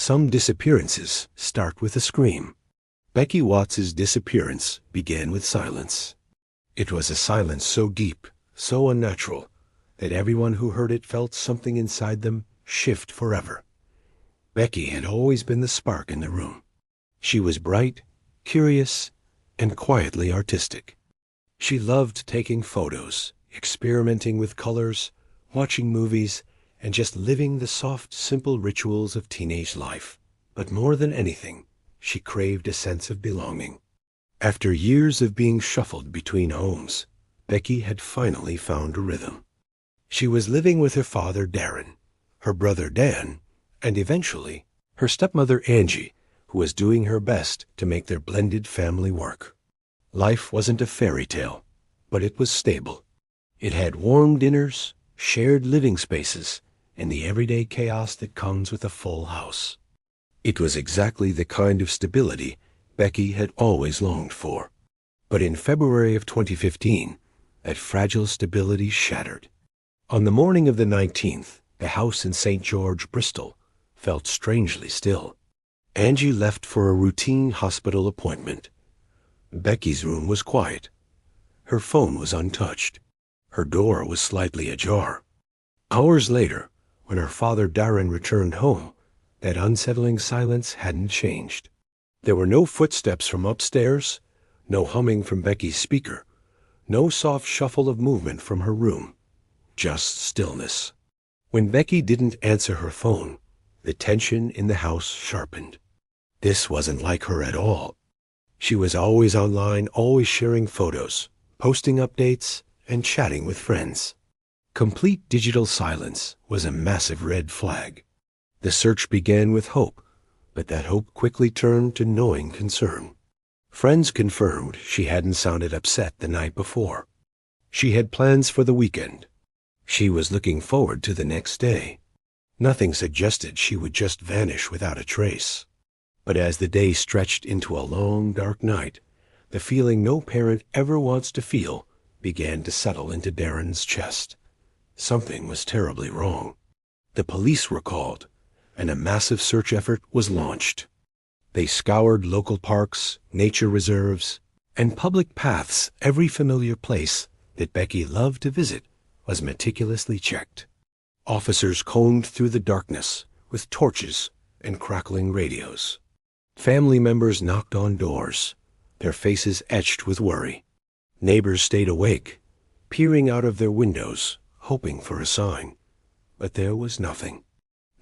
Some disappearances start with a scream. Becky Watts's disappearance began with silence. It was a silence so deep, so unnatural, that everyone who heard it felt something inside them shift forever. Becky had always been the spark in the room. She was bright, curious, and quietly artistic. She loved taking photos, experimenting with colors, watching movies, and just living the soft, simple rituals of teenage life. But more than anything, she craved a sense of belonging. After years of being shuffled between homes, Becky had finally found a rhythm. She was living with her father, Darren, her brother, Dan, and eventually, her stepmother, Angie, who was doing her best to make their blended family work. Life wasn't a fairy tale, but it was stable. It had warm dinners, shared living spaces, and the everyday chaos that comes with a full house. It was exactly the kind of stability Becky had always longed for. But in February of 2015, that fragile stability shattered. On the morning of the 19th, the house in St. George, Bristol, felt strangely still. Angie left for a routine hospital appointment. Becky's room was quiet. Her phone was untouched. Her door was slightly ajar. Hours later, when her father Darren returned home, that unsettling silence hadn't changed. There were no footsteps from upstairs, no humming from Becky's speaker, no soft shuffle of movement from her room, just stillness. When Becky didn't answer her phone, the tension in the house sharpened. This wasn't like her at all. She was always online, always sharing photos, posting updates, and chatting with friends. Complete digital silence was a massive red flag. The search began with hope, but that hope quickly turned to gnawing concern. Friends confirmed she hadn't sounded upset the night before. She had plans for the weekend. She was looking forward to the next day. Nothing suggested she would just vanish without a trace. But as the day stretched into a long, dark night, the feeling no parent ever wants to feel began to settle into Darren's chest. Something was terribly wrong. The police were called, and a massive search effort was launched. They scoured local parks, nature reserves, and public paths. Every familiar place that Becky loved to visit was meticulously checked. Officers combed through the darkness with torches and crackling radios. Family members knocked on doors, their faces etched with worry. Neighbors stayed awake, peering out of their windows, hoping for a sign. But there was nothing.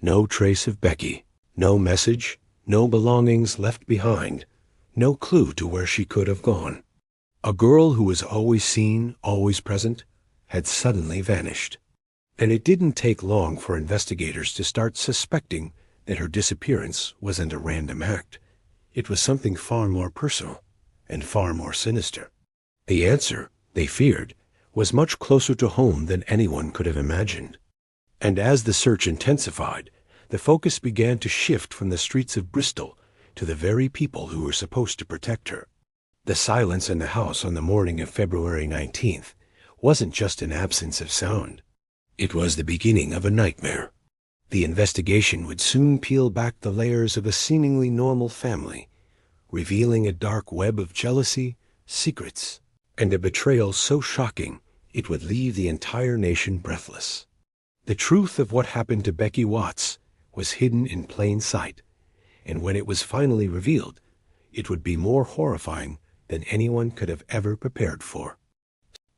No trace of Becky, no message, no belongings left behind, no clue to where she could have gone. A girl who was always seen, always present, had suddenly vanished. And it didn't take long for investigators to start suspecting that her disappearance wasn't a random act. It was something far more personal and far more sinister. The answer, they feared, was much closer to home than anyone could have imagined. And as the search intensified, the focus began to shift from the streets of Bristol to the very people who were supposed to protect her. The silence in the house on the morning of February 19th wasn't just an absence of sound. It was the beginning of a nightmare. The investigation would soon peel back the layers of a seemingly normal family, revealing a dark web of jealousy, secrets, and a betrayal so shocking it would leave the entire nation breathless. The truth of what happened to Becky Watts was hidden in plain sight, and when it was finally revealed, it would be more horrifying than anyone could have ever prepared for.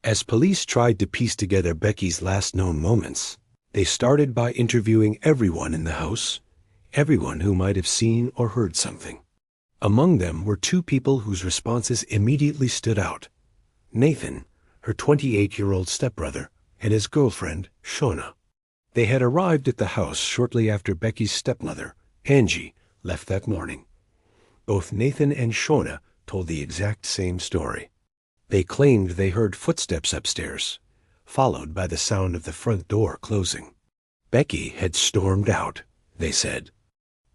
As police tried to piece together Becky's last known moments, they started by interviewing everyone in the house, everyone who might have seen or heard something. Among them were two people whose responses immediately stood out: Nathan, her 28-year-old stepbrother, and his girlfriend, Shona. They had arrived at the house shortly after Becky's stepmother, Angie, left that morning. Both Nathan and Shona told the exact same story. They claimed they heard footsteps upstairs, followed by the sound of the front door closing. Becky had stormed out, they said.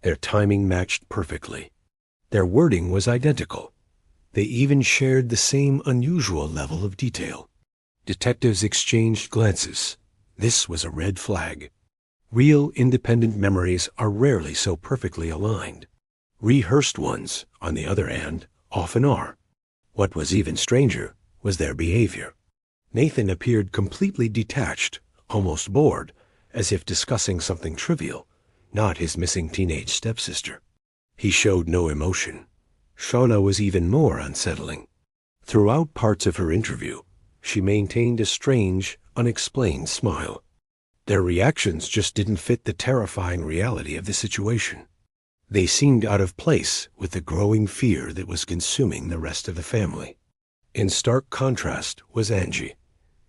Their timing matched perfectly. Their wording was identical. They even shared the same unusual level of detail. Detectives exchanged glances. This was a red flag. Real independent memories are rarely so perfectly aligned. Rehearsed ones, on the other hand, often are. What was even stranger was their behavior. Nathan appeared completely detached, almost bored, as if discussing something trivial, not his missing teenage stepsister. He showed no emotion. Shauna was even more unsettling. Throughout parts of her interview, she maintained a strange, unexplained smile. Their reactions just didn't fit the terrifying reality of the situation. They seemed out of place with the growing fear that was consuming the rest of the family. In stark contrast was Angie.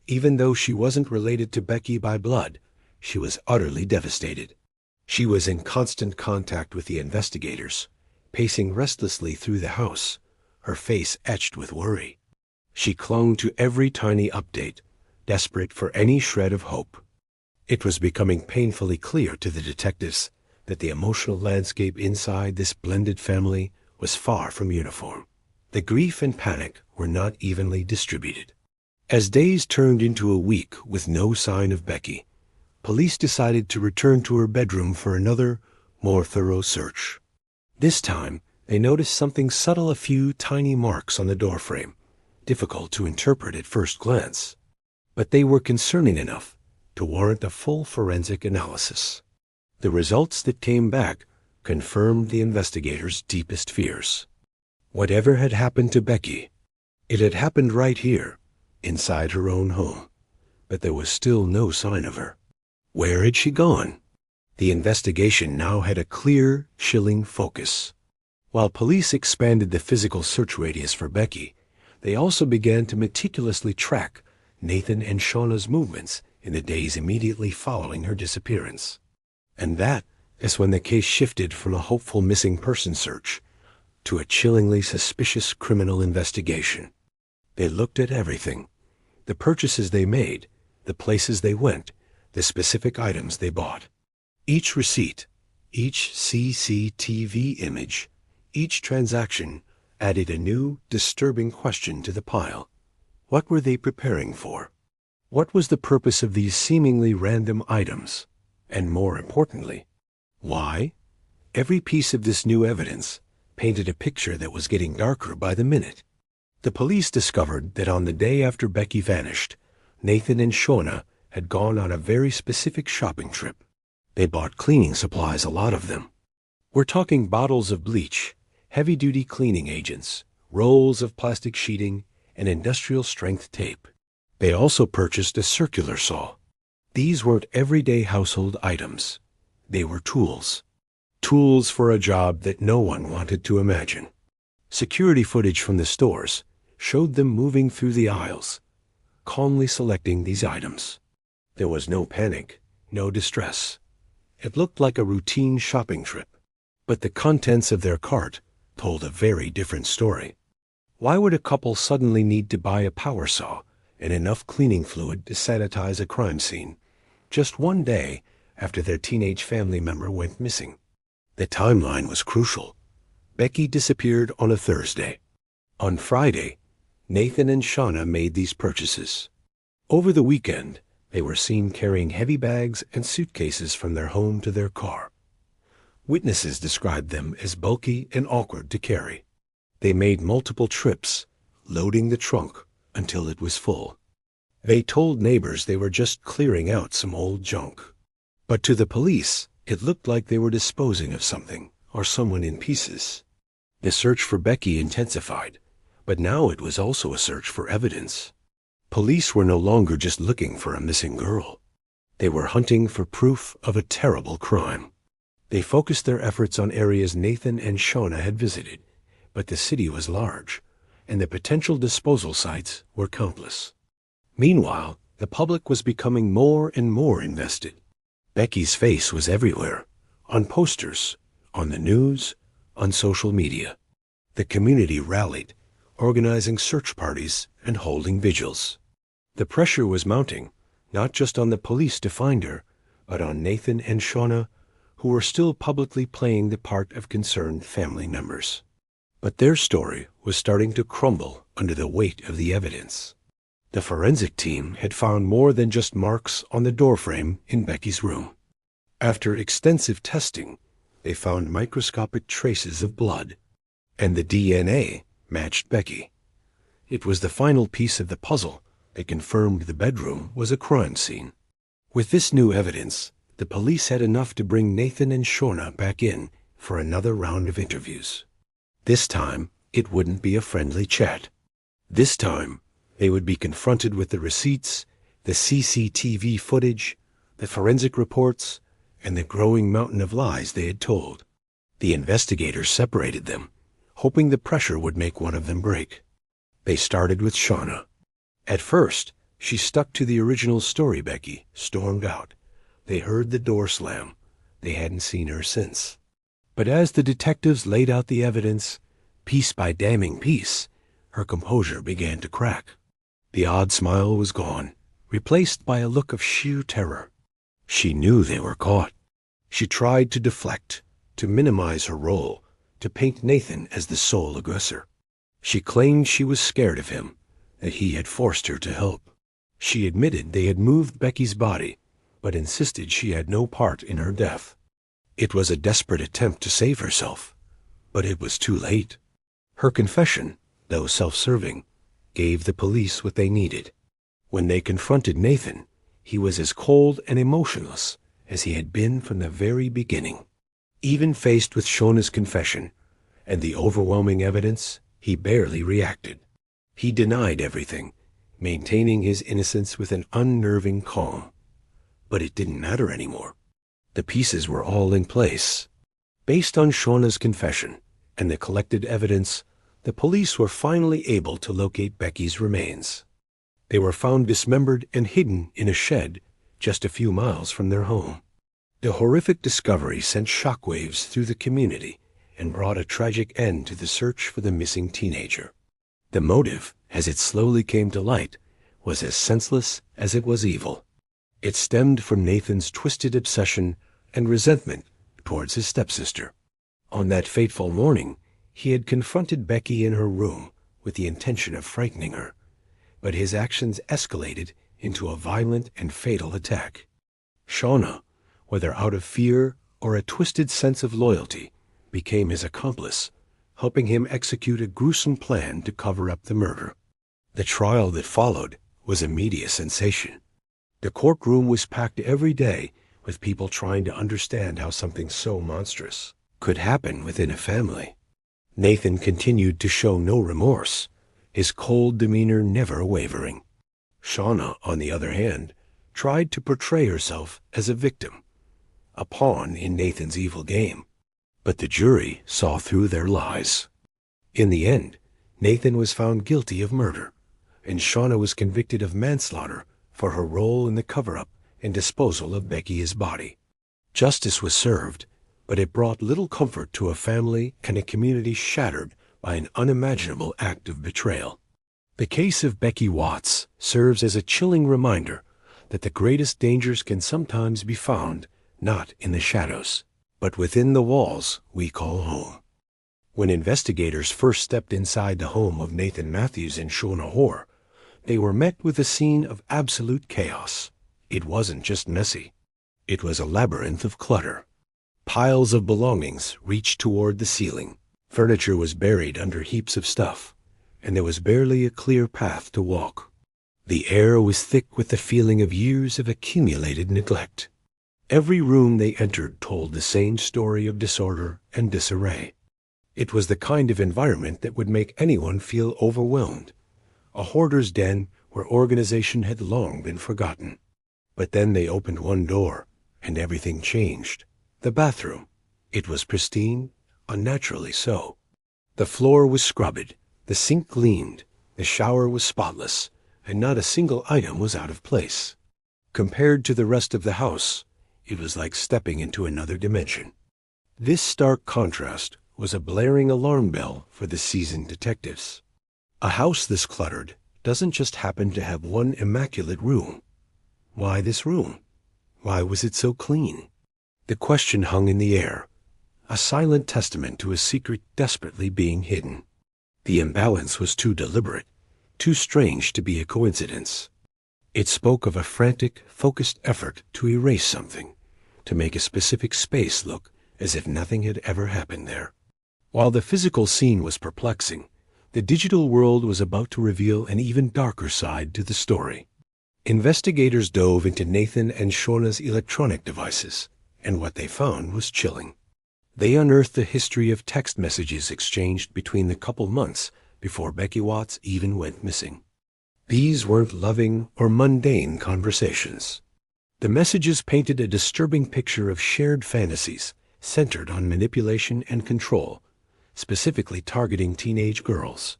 Even though she wasn't related to Becky by blood, she was utterly devastated. She was in constant contact with the investigators, pacing restlessly through the house, her face etched with worry. She clung to every tiny update, desperate for any shred of hope. It was becoming painfully clear to the detectives that the emotional landscape inside this blended family was far from uniform. The grief and panic were not evenly distributed. As days turned into a week with no sign of Becky, police decided to return to her bedroom for another, more thorough search. This time, they noticed something subtle, a few tiny marks on the doorframe, difficult to interpret at first glance. But they were concerning enough to warrant a full forensic analysis. The results that came back confirmed the investigators' deepest fears. Whatever had happened to Becky, it had happened right here, inside her own home. But there was still no sign of her. Where had she gone? The investigation now had a clear, chilling focus. While police expanded the physical search radius for Becky, they also began to meticulously track Nathan and Shauna's movements in the days immediately following her disappearance. And that is when the case shifted from a hopeful missing person search to a chillingly suspicious criminal investigation. They looked at everything: the purchases they made, the places they went, the specific items they bought. Each receipt, each CCTV image, each transaction added a new, disturbing question to the pile. What were they preparing for? What was the purpose of these seemingly random items? And more importantly, why? Every piece of this new evidence painted a picture that was getting darker by the minute. The police discovered that on the day after Becky vanished, Nathan and Shauna had gone on a very specific shopping trip. They bought cleaning supplies, a lot of them. We're talking bottles of bleach, heavy-duty cleaning agents, rolls of plastic sheeting, and industrial-strength tape. They also purchased a circular saw. These weren't everyday household items. They were tools. Tools for a job that no one wanted to imagine. Security footage from the stores showed them moving through the aisles, calmly selecting these items. There was no panic, no distress. It looked like a routine shopping trip. But the contents of their cart told a very different story. Why would a couple suddenly need to buy a power saw and enough cleaning fluid to sanitize a crime scene just one day after their teenage family member went missing? The timeline was crucial. Becky disappeared on a Thursday. On Friday, Nathan and Shauna made these purchases. Over the weekend, they were seen carrying heavy bags and suitcases from their home to their car. Witnesses described them as bulky and awkward to carry. They made multiple trips, loading the trunk until it was full. They told neighbors they were just clearing out some old junk. But to the police, it looked like they were disposing of something or someone in pieces. The search for Becky intensified, but now it was also a search for evidence. Police were no longer just looking for a missing girl. They were hunting for proof of a terrible crime. They focused their efforts on areas Nathan and Shauna had visited, but the city was large, and the potential disposal sites were countless. Meanwhile, the public was becoming more and more invested. Becky's face was everywhere, on posters, on the news, on social media. The community rallied, organizing search parties and holding vigils. The pressure was mounting, not just on the police to find her, but on Nathan and Shauna, who were still publicly playing the part of concerned family members. But their story was starting to crumble under the weight of the evidence. The forensic team had found more than just marks on the doorframe in Becky's room. After extensive testing, they found microscopic traces of blood, and the DNA matched Becky. It was the final piece of the puzzle that confirmed the bedroom was a crime scene. With this new evidence, the police had enough to bring Nathan and Shauna back in for another round of interviews. This time, it wouldn't be a friendly chat. This time, they would be confronted with the receipts, the CCTV footage, the forensic reports, and the growing mountain of lies they had told. The investigators separated them, hoping the pressure would make one of them break. They started with Shauna. At first, she stuck to the original story. Becky stormed out. They heard the door slam. They hadn't seen her since. But as the detectives laid out the evidence, piece by damning piece, her composure began to crack. The odd smile was gone, replaced by a look of sheer terror. She knew they were caught. She tried to deflect, to minimize her role, to paint Nathan as the sole aggressor. She claimed she was scared of him, that he had forced her to help. She admitted they had moved Becky's body, but insisted she had no part in her death. It was a desperate attempt to save herself, but it was too late. Her confession, though self-serving, gave the police what they needed. When they confronted Nathan, he was as cold and emotionless as he had been from the very beginning. Even faced with Shauna's confession and the overwhelming evidence, he barely reacted. He denied everything, maintaining his innocence with an unnerving calm. But it didn't matter anymore. The pieces were all in place. Based on Shauna's confession and the collected evidence, the police were finally able to locate Becky's remains. They were found dismembered and hidden in a shed just a few miles from their home. The horrific discovery sent shockwaves through the community and brought a tragic end to the search for the missing teenager. The motive, as it slowly came to light, was as senseless as it was evil. It stemmed from Nathan's twisted obsession and resentment towards his stepsister. On that fateful morning, he had confronted Becky in her room with the intention of frightening her, but his actions escalated into a violent and fatal attack. Shauna, whether out of fear or a twisted sense of loyalty, became his accomplice, helping him execute a gruesome plan to cover up the murder. The trial that followed was a media sensation. The courtroom was packed every day with people trying to understand how something so monstrous could happen within a family. Nathan continued to show no remorse, his cold demeanor never wavering. Shauna, on the other hand, tried to portray herself as a victim, a pawn in Nathan's evil game. But the jury saw through their lies. In the end, Nathan was found guilty of murder, and Shauna was convicted of manslaughter for her role in the cover-up and disposal of Becky's body. Justice was served, but it brought little comfort to a family and a community shattered by an unimaginable act of betrayal. The case of Becky Watts serves as a chilling reminder that the greatest dangers can sometimes be found not in the shadows, but within the walls we call home. When investigators first stepped inside the home of Nathan Matthews and Shauna Hoare, they were met with a scene of absolute chaos. It wasn't just messy. It was a labyrinth of clutter. Piles of belongings reached toward the ceiling. Furniture was buried under heaps of stuff, and there was barely a clear path to walk. The air was thick with the feeling of years of accumulated neglect. Every room they entered told the same story of disorder and disarray. It was the kind of environment that would make anyone feel overwhelmed, a hoarder's den where organization had long been forgotten. But then they opened one door, and everything changed. The bathroom. It was pristine, unnaturally so. The floor was scrubbed, the sink gleamed, the shower was spotless, and not a single item was out of place. Compared to the rest of the house, it was like stepping into another dimension. This stark contrast was a blaring alarm bell for the seasoned detectives. A house this cluttered doesn't just happen to have one immaculate room. Why this room? Why was it so clean? The question hung in the air, a silent testament to a secret desperately being hidden. The imbalance was too deliberate, too strange to be a coincidence. It spoke of a frantic, focused effort to erase something, to make a specific space look as if nothing had ever happened there. While the physical scene was perplexing, the digital world was about to reveal an even darker side to the story. Investigators dove into Nathan and Shauna's electronic devices, and what they found was chilling. They unearthed the history of text messages exchanged between the couple months before Becky Watts even went missing. These weren't loving or mundane conversations. The messages painted a disturbing picture of shared fantasies centered on manipulation and control, specifically targeting teenage girls.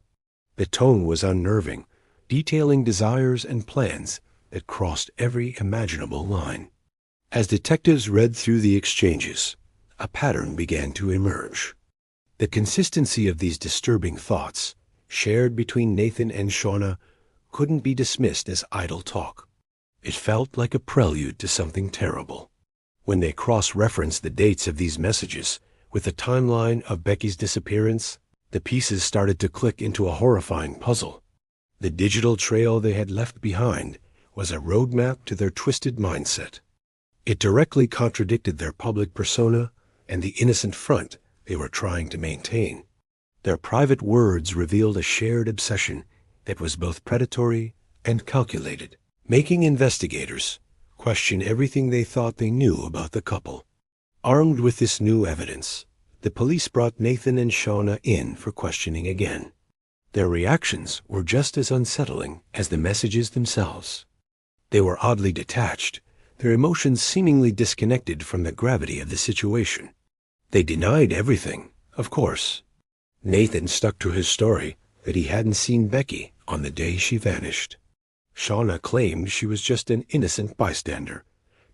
The tone was unnerving, detailing desires and plans that crossed every imaginable line. As detectives read through the exchanges, a pattern began to emerge. The consistency of these disturbing thoughts, shared between Nathan and Shauna, couldn't be dismissed as idle talk. It felt like a prelude to something terrible. When they cross-referenced the dates of these messages with the timeline of Becky's disappearance, the pieces started to click into a horrifying puzzle. The digital trail they had left behind was a roadmap to their twisted mindset. It directly contradicted their public persona and the innocent front they were trying to maintain. Their private words revealed a shared obsession that was both predatory and calculated, making investigators question everything they thought they knew about the couple. Armed with this new evidence, the police brought Nathan and Shauna in for questioning again. Their reactions were just as unsettling as the messages themselves. They were oddly detached, their emotions seemingly disconnected from the gravity of the situation. They denied everything, of course. Nathan stuck to his story that he hadn't seen Becky on the day she vanished. Shauna claimed she was just an innocent bystander,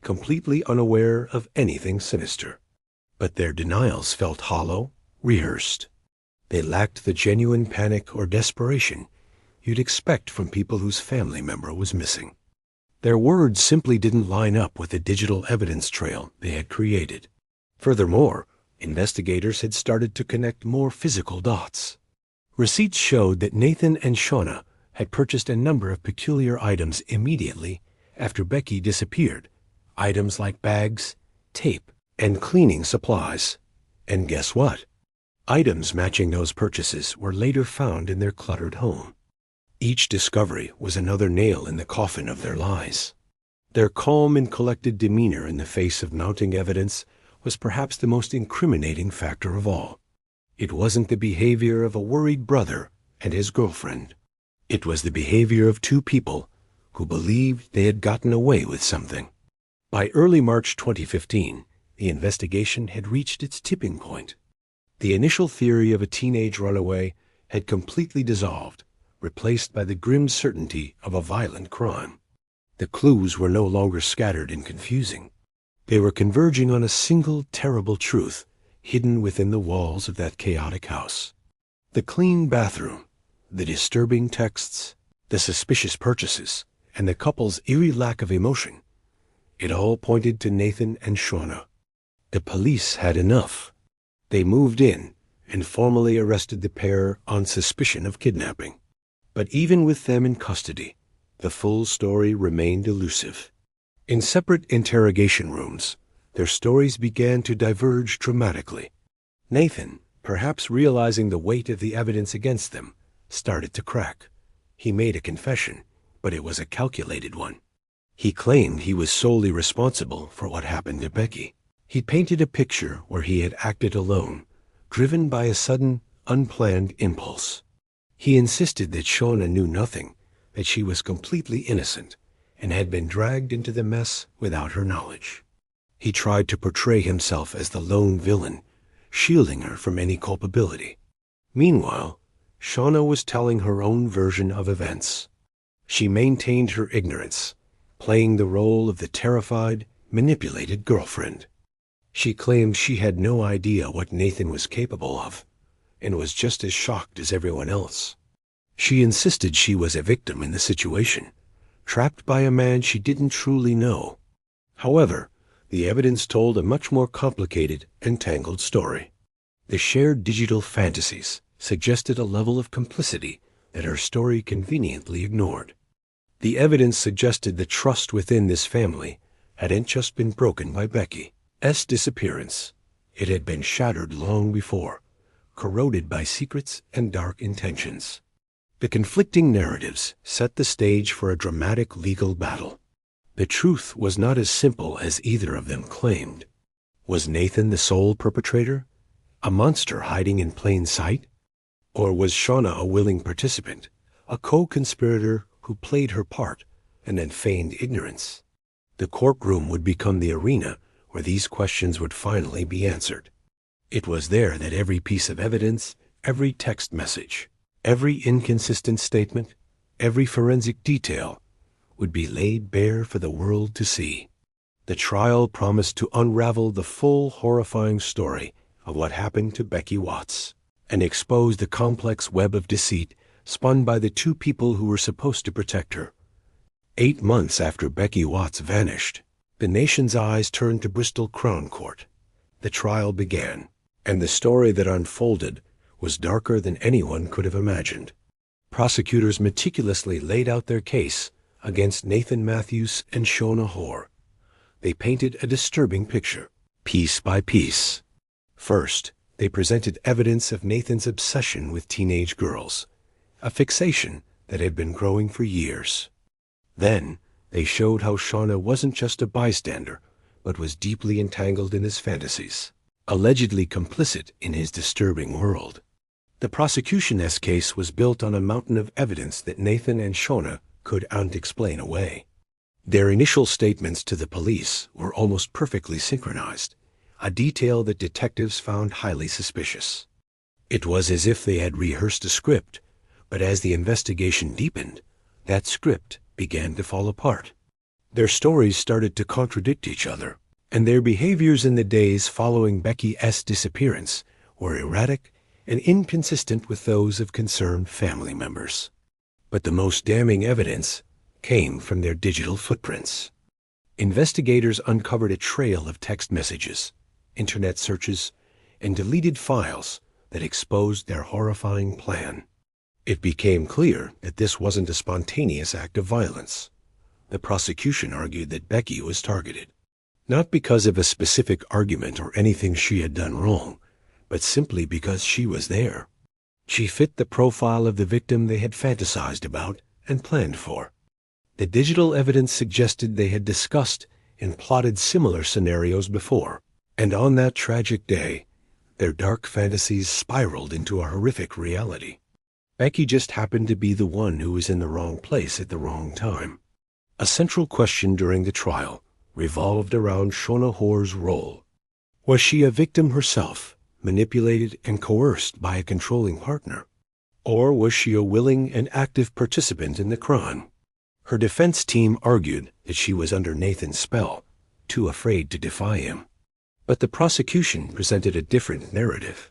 completely unaware of anything sinister. But their denials felt hollow, rehearsed. They lacked the genuine panic or desperation you'd expect from people whose family member was missing. Their words simply didn't line up with the digital evidence trail they had created. Furthermore, investigators had started to connect more physical dots. Receipts showed that Nathan and Shauna had purchased a number of peculiar items immediately after Becky disappeared, items like bags, tape, and cleaning supplies. And guess what? Items matching those purchases were later found in their cluttered home. Each discovery was another nail in the coffin of their lies. Their calm and collected demeanor in the face of mounting evidence was perhaps the most incriminating factor of all. It wasn't the behavior of a worried brother and his girlfriend. It was the behavior of two people who believed they had gotten away with something. By early March 2015, the investigation had reached its tipping point. The initial theory of a teenage runaway had completely dissolved, replaced by the grim certainty of a violent crime. The clues were no longer scattered and confusing. They were converging on a single terrible truth hidden within the walls of that chaotic house. The clean bathroom, the disturbing texts, the suspicious purchases, and the couple's eerie lack of emotion, it all pointed to Nathan and Shauna. The police had enough. They moved in and formally arrested the pair on suspicion of kidnapping. But even with them in custody, the full story remained elusive. In separate interrogation rooms, their stories began to diverge dramatically. Nathan, perhaps realizing the weight of the evidence against them, started to crack. He made a confession, but it was a calculated one. He claimed he was solely responsible for what happened to Becky. He painted a picture where he had acted alone, driven by a sudden, unplanned impulse. He insisted that Shauna knew nothing, that she was completely innocent, and had been dragged into the mess without her knowledge. He tried to portray himself as the lone villain, shielding her from any culpability. Meanwhile, Shauna was telling her own version of events. She maintained her ignorance, playing the role of the terrified, manipulated girlfriend. She claimed she had no idea what Nathan was capable of, and was just as shocked as everyone else. She insisted she was a victim in the situation, trapped by a man she didn't truly know. However, the evidence told a much more complicated and tangled story. The shared digital fantasies suggested a level of complicity that her story conveniently ignored. The evidence suggested the trust within this family hadn't just been broken by Becky. Becky's disappearance. It had been shattered long before, corroded by secrets and dark intentions. The conflicting narratives set the stage for a dramatic legal battle. The truth was not as simple as either of them claimed. Was Nathan the sole perpetrator, a monster hiding in plain sight? Or was Shauna a willing participant, a co-conspirator who played her part and then feigned ignorance? The courtroom would become the arena where these questions would finally be answered. It was there that every piece of evidence, every text message, every inconsistent statement, every forensic detail would be laid bare for the world to see. The trial promised to unravel the full, horrifying story of what happened to Becky Watts and expose the complex web of deceit spun by the two people who were supposed to protect her. 8 months after Becky Watts vanished, the nation's eyes turned to Bristol Crown Court. The trial began, and the story that unfolded was darker than anyone could have imagined. Prosecutors meticulously laid out their case against Nathan Matthews and Shauna Hoare. They painted a disturbing picture, piece by piece. First, they presented evidence of Nathan's obsession with teenage girls, a fixation that had been growing for years. Then, they showed how Shauna wasn't just a bystander, but was deeply entangled in his fantasies, allegedly complicit in his disturbing world. The prosecution's case was built on a mountain of evidence that Nathan and Shauna couldn't explain away. Their initial statements to the police were almost perfectly synchronized, a detail that detectives found highly suspicious. It was as if they had rehearsed a script, but as the investigation deepened, that script began to fall apart. Their stories started to contradict each other, and their behaviors in the days following Becky's disappearance were erratic and inconsistent with those of concerned family members. But the most damning evidence came from their digital footprints. Investigators uncovered a trail of text messages, internet searches, and deleted files that exposed their horrifying plan. It became clear that this wasn't a spontaneous act of violence. The prosecution argued that Becky was targeted, not because of a specific argument or anything she had done wrong, but simply because she was there. She fit the profile of the victim they had fantasized about and planned for. The digital evidence suggested they had discussed and plotted similar scenarios before, and on that tragic day, their dark fantasies spiraled into a horrific reality. Becky just happened to be the one who was in the wrong place at the wrong time. A central question during the trial revolved around Shauna Hoare's role. Was she a victim herself, manipulated and coerced by a controlling partner? Or was she a willing and active participant in the crime? Her defense team argued that she was under Nathan's spell, too afraid to defy him. But the prosecution presented a different narrative.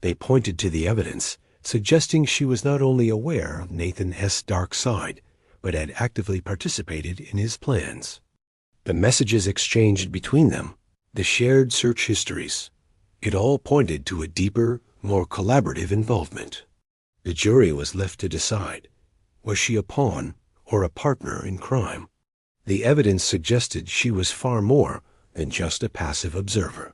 They pointed to the evidence, suggesting she was not only aware of Nathan's dark side, but had actively participated in his plans. The messages exchanged between them, the shared search histories, it all pointed to a deeper, more collaborative involvement. The jury was left to decide, was she a pawn or a partner in crime? The evidence suggested she was far more than just a passive observer.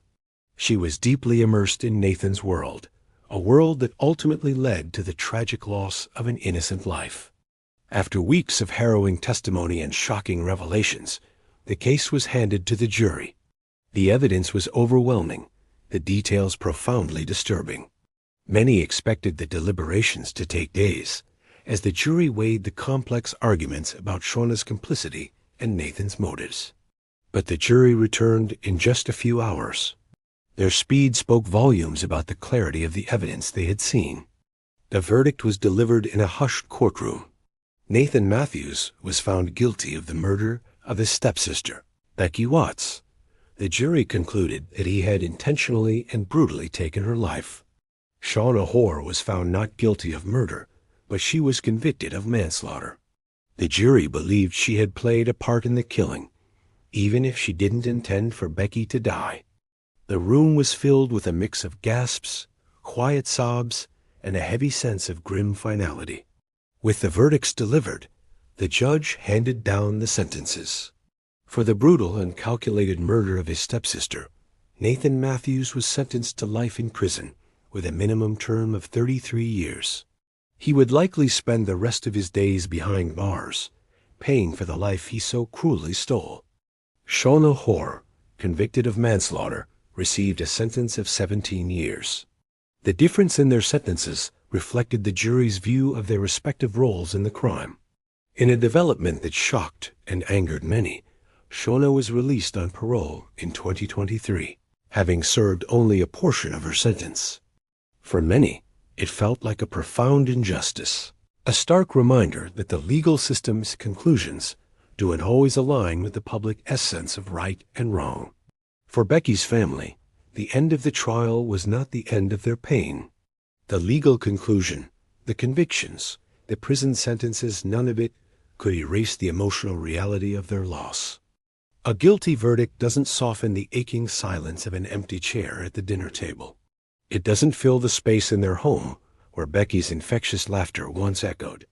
She was deeply immersed in Nathan's world, a world that ultimately led to the tragic loss of an innocent life. After weeks of harrowing testimony and shocking revelations, the case was handed to the jury. The evidence was overwhelming, the details profoundly disturbing. Many expected the deliberations to take days, as the jury weighed the complex arguments about Shauna's complicity and Nathan's motives. But the jury returned in just a few hours. Their speed spoke volumes about the clarity of the evidence they had seen. The verdict was delivered in a hushed courtroom. Nathan Matthews was found guilty of the murder of his stepsister, Becky Watts. The jury concluded that he had intentionally and brutally taken her life. Shauna Hoare was found not guilty of murder, but she was convicted of manslaughter. The jury believed she had played a part in the killing, even if she didn't intend for Becky to die. The room was filled with a mix of gasps, quiet sobs, and a heavy sense of grim finality. With the verdicts delivered, the judge handed down the sentences. For the brutal and calculated murder of his stepsister, Nathan Matthews was sentenced to life in prison with a minimum term of 33 years. He would likely spend the rest of his days behind bars, paying for the life he so cruelly stole. Shona Hoare, convicted of manslaughter, received a sentence of 17 years. The difference in their sentences reflected the jury's view of their respective roles in the crime. In a development that shocked and angered many, Shona was released on parole in 2023, having served only a portion of her sentence. For many, it felt like a profound injustice, a stark reminder that the legal system's conclusions don't always align with the public sense of right and wrong. For Becky's family, the end of the trial was not the end of their pain. The legal conclusion, the convictions, the prison sentences, none of it could erase the emotional reality of their loss. A guilty verdict doesn't soften the aching silence of an empty chair at the dinner table. It doesn't fill the space in their home where Becky's infectious laughter once echoed.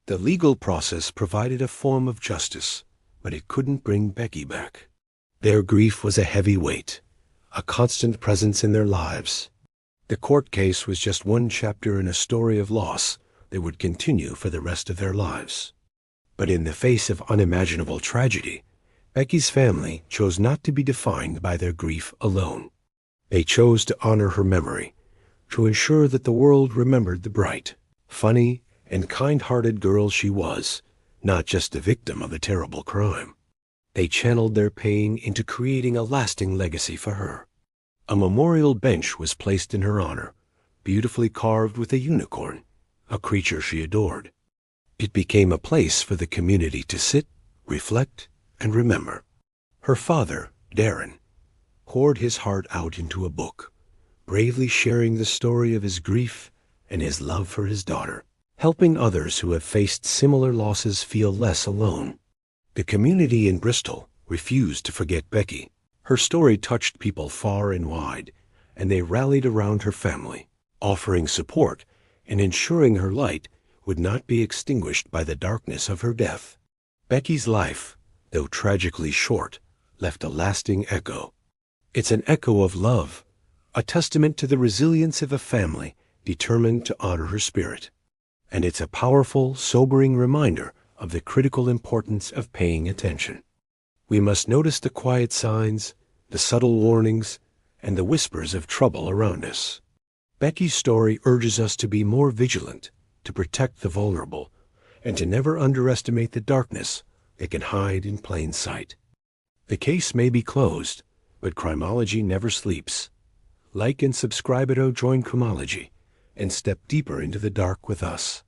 The legal process provided a form of justice, but it couldn't bring Becky back. Their grief was a heavy weight, a constant presence in their lives. The court case was just one chapter in a story of loss that would continue for the rest of their lives. But in the face of unimaginable tragedy, Becky's family chose not to be defined by their grief alone. They chose to honor her memory, to ensure that the world remembered the bright, funny, and kind-hearted girl she was, not just the victim of a terrible crime. They channeled their pain into creating a lasting legacy for her. A memorial bench was placed in her honor, beautifully carved with a unicorn, a creature she adored. It became a place for the community to sit, reflect, and remember. Her father, Darren, poured his heart out into a book, bravely sharing the story of his grief and his love for his daughter, helping others who have faced similar losses feel less alone. The community in Bristol refused to forget Becky. Her story touched people far and wide, and they rallied around her family, offering support and ensuring her light would not be extinguished by the darkness of her death. Becky's life, though tragically short, left a lasting echo. It's an echo of love, a testament to the resilience of a family determined to honor her spirit. And it's a powerful, sobering reminder of the critical importance of paying attention. We must notice the quiet signs, the subtle warnings, and the whispers of trouble around us. Becky's story urges us to be more vigilant, to protect the vulnerable, and to never underestimate the darkness that can hide in plain sight. The case may be closed, but criminology never sleeps. Like and subscribe at Join Criminology, and step deeper into the dark with us.